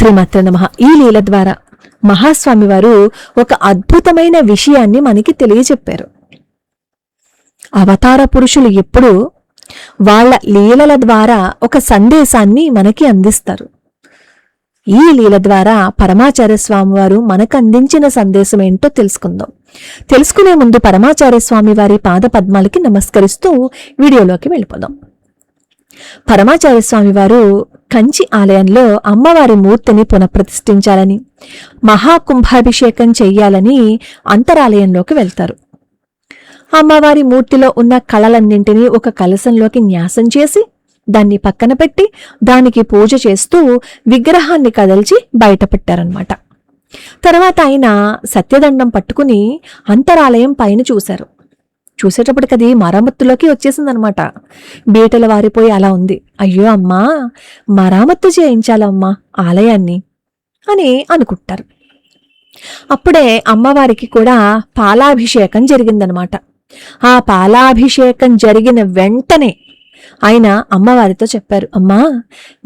శ్రీమాత్రే నమః. ఈ లీల ద్వారా మహాస్వామి వారు ఒక అద్భుతమైన విషయాన్ని మనకి తెలియచెప్పారు. అవతార పురుషులు ఎప్పుడూ వాళ్ళ లీలల ద్వారా ఒక సందేశాన్ని మనకి అందిస్తారు. ఈ లీల ద్వారా పరమాచార్య స్వామి వారు మనకు అందించిన సందేశం ఏంటో తెలుసుకుందాం. తెలుసుకునే ముందు పరమాచార్య స్వామి వారి పాద పద్మాలకి నమస్కరిస్తూ వీడియోలోకి వెళ్ళిపోదాం. పరమాచార్య స్వామి వారు కంచి ఆలయంలో అమ్మవారి మూర్తిని పునఃప్రతిష్ఠించాలని, మహాకుంభాభిషేకం చెయ్యాలని అంతరాలయంలోకి వెళ్తారు. అమ్మవారి మూర్తిలో ఉన్న కళలన్నింటినీ ఒక కలశంలోకి న్యాసం చేసి దాన్ని పక్కన పెట్టి దానికి పూజ చేస్తూ విగ్రహాన్ని కదల్చి బయటపెట్టారనమాట. తర్వాత ఆయన సత్యదండం పట్టుకుని అంతరాలయం పైన చూశారు. చూసేటప్పటికది మరామత్తులోకి వచ్చేసిందనమాట. బీటలు వారిపోయి అలా ఉంది. అయ్యో అమ్మా, మరామత్తు చేయించాలమ్మా ఆలయాన్ని అని అనుకుంటారు. అప్పుడే అమ్మవారికి కూడా పాలాభిషేకం జరిగిందనమాట. ఆ పాలాభిషేకం జరిగిన వెంటనే ఆయన అమ్మవారితో చెప్పారు, అమ్మా,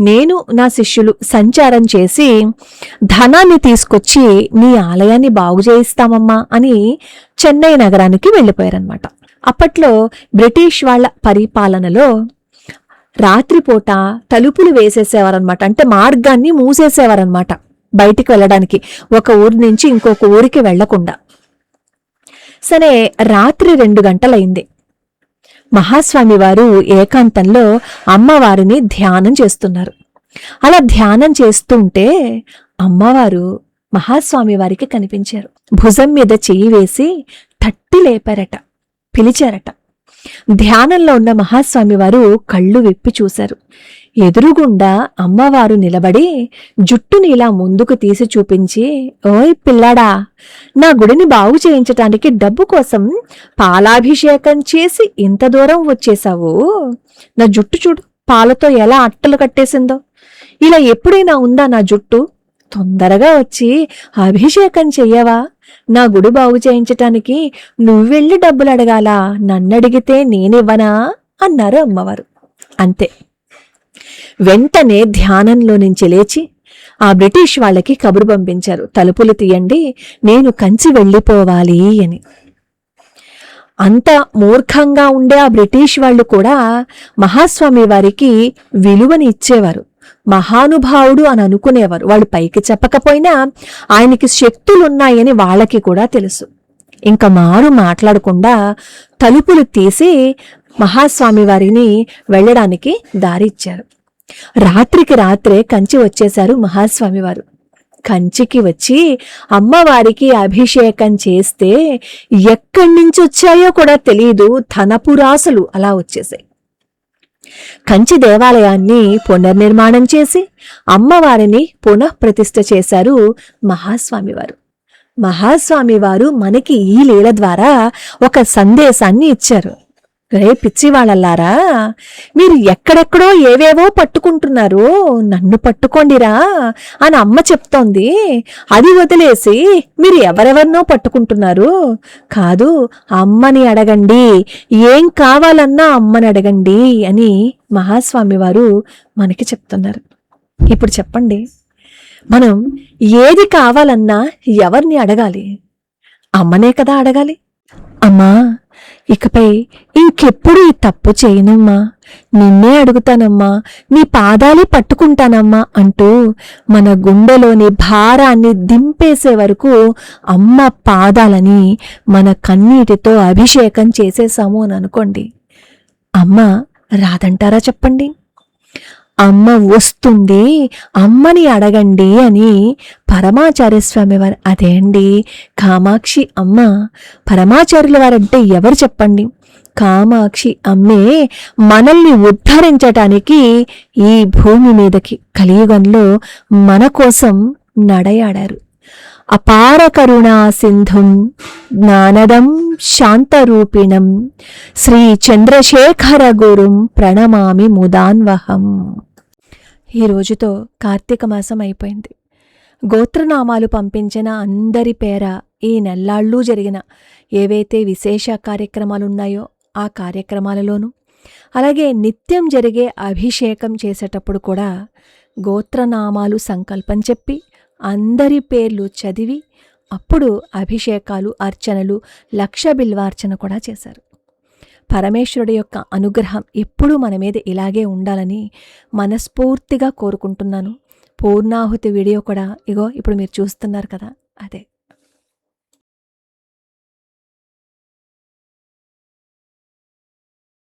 నేను నా శిష్యులు సంచారం చేసి ధనాన్ని తీసుకొచ్చి నీ ఆలయాన్ని బాగు చేయిస్తామమ్మా అని చెన్నై నగరానికి వెళ్ళిపోయారనమాట. అప్పట్లో బ్రిటిష్ వాళ్ళ పరిపాలనలో రాత్రిపూట తలుపులు వేసేసేవారనమాట. అంటే మార్గాన్ని మూసేసేవారనమాట బయటికి వెళ్ళడానికి, ఒక ఊరి నుంచి ఇంకొక ఊరికి వెళ్లకుండా. సరే, రాత్రి 2 గంటలైంది. మహాస్వామి వారు ఏకాంతంలో అమ్మవారిని ధ్యానం చేస్తున్నారు. అలా ధ్యానం చేస్తుంటే అమ్మవారు మహాస్వామి వారికి కనిపించారు. భుజం మీద చెయ్యి వేసి తట్టి లేపారట, పిలిచారట. ధ్యానంలో ఉన్న మహాస్వామి వారు కళ్ళు విప్పి చూశారు. ఎదురుగుండా అమ్మవారు నిలబడి జుట్టుని ఇలా ముందుకు తీసి చూపించి, ఓయ్ పిల్లాడా, నా గుడిని బాగు చేయించటానికి డబ్బు కోసం పాలాభిషేకం చేసి ఇంత దూరం వచ్చేశావు. నా జుట్టు చూడు, పాలతో ఎలా అట్టలు కట్టేసిందో. ఇలా ఎప్పుడైనా ఉందా నా జుట్టు? తొందరగా వచ్చి అభిషేకం చెయ్యవా? నా గుడి బాగు చేయించటానికి నువ్వెళ్ళి డబ్బులు అడగాలా? నన్నడిగితే నేనివ్వనా అన్నారు అమ్మవారు. అంతే, వెంటనే ధ్యానంలో నుంచి లేచి ఆ బ్రిటిష్ వాళ్ళకి కబురు పంపించారు, తలుపులు తీయండి, నేను కంచి వెళ్ళిపోవాలి అని. అంత మూర్ఖంగా ఉండే ఆ బ్రిటిష్ వాళ్ళు కూడా మహాస్వామి వారికి విలువని ఇచ్చేవారు. మహానుభావుడు అని అనుకునేవారు. వాళ్ళు పైకి చెప్పకపోయినా ఆయనకి శక్తులున్నాయని వాళ్ళకి కూడా తెలుసు. ఇంకా మారు మాట్లాడకుండా తలుపులు తీసి మహాస్వామి వారిని వెళ్ళడానికి దారి ఇచ్చారు. రాత్రికి రాత్రే కంచి వచ్చేశారు మహాస్వామి వారు. కంచికి వచ్చి అమ్మవారికి అభిషేకం చేస్తే ఎక్కడి నుంచి వచ్చాయో కూడా తెలియదు, ధనపురాసులు అలా వచ్చేసాయి. కంచి దేవాలయాన్ని పునర్నిర్మాణం చేసి అమ్మవారిని పునఃప్రతిష్ఠ చేశారు మహాస్వామి వారు. మహాస్వామి వారు మనకి ఈ లీల ద్వారా ఒక సందేశాన్ని ఇచ్చారు. రే పిచ్చివాళ్ళలారా, మీరు ఎక్కడెక్కడో ఏవేవో పట్టుకుంటున్నారు, నన్ను పట్టుకోండిరా అని అమ్మ చెప్తోంది. అది వదిలేసి మీరు ఎవరెవరినో పట్టుకుంటున్నారు. కాదు, అమ్మని అడగండి, ఏం కావాలన్నా అమ్మని అడగండి అని మహాస్వామి వారు మనకి చెప్తున్నారు. ఇప్పుడు చెప్పండి, మనం ఏది కావాలన్నా ఎవరిని అడగాలి? అమ్మనే కదా అడగాలి. అమ్మా, ఇకపై ఇంకెప్పుడు ఈ తప్పు చేయనమ్మా, నిన్నే అడుగుతానమ్మా, నీ పాదాలే పట్టుకుంటానమ్మా అంటూ మన గుండెలోని భారాన్ని దింపేసే వరకు అమ్మ పాదాలని మన కన్నీటితో అభిషేకం చేసేసాము అని అనుకోండి, అమ్మ రాదంటారా చెప్పండి? అమ్మ వస్తుంది, అమ్మని అడగండి అని పరమాచార్య స్వామి వారు. అదే అండి కామాక్షి అమ్మ. పరమాచార్యుల వారంటే ఎవరు చెప్పండి? కామాక్షి అమ్మే మనల్ని ఉద్ధరించటానికి ఈ భూమి మీదకి కలియుగంలో మన కోసం నడయాడారు. అపార కరుణా సింధుం జ్ఞానదం శాంతరూపిణం శ్రీ చంద్రశేఖర గురుం ప్రణమామి ముదాన్వహం. ఈ రోజుతో కార్తీక మాసం అయిపోయింది. గోత్రనామాలు పంపించిన అందరి పేర ఈ నెల్లాళ్ళు జరిగిన ఏవైతే విశేష కార్యక్రమాలున్నాయో ఆ కార్యక్రమాలలోనూ, అలాగే నిత్యం జరిగే అభిషేకం చేసేటప్పుడు కూడా గోత్రనామాలు సంకల్పం చెప్పి అందరి పేర్లు చదివి అప్పుడు అభిషేకాలు, అర్చనలు, 1,00,000 బిల్వార్చన కూడా చేశారు. పరమేశ్వరుడి యొక్క అనుగ్రహం ఎప్పుడూ మన మీద ఇలాగే ఉండాలని మనస్ఫూర్తిగా కోరుకుంటున్నాను. పూర్ణాహుతి వీడియో కూడా ఇగో ఇప్పుడు మీరు చూస్తున్నారు కదా, అదే.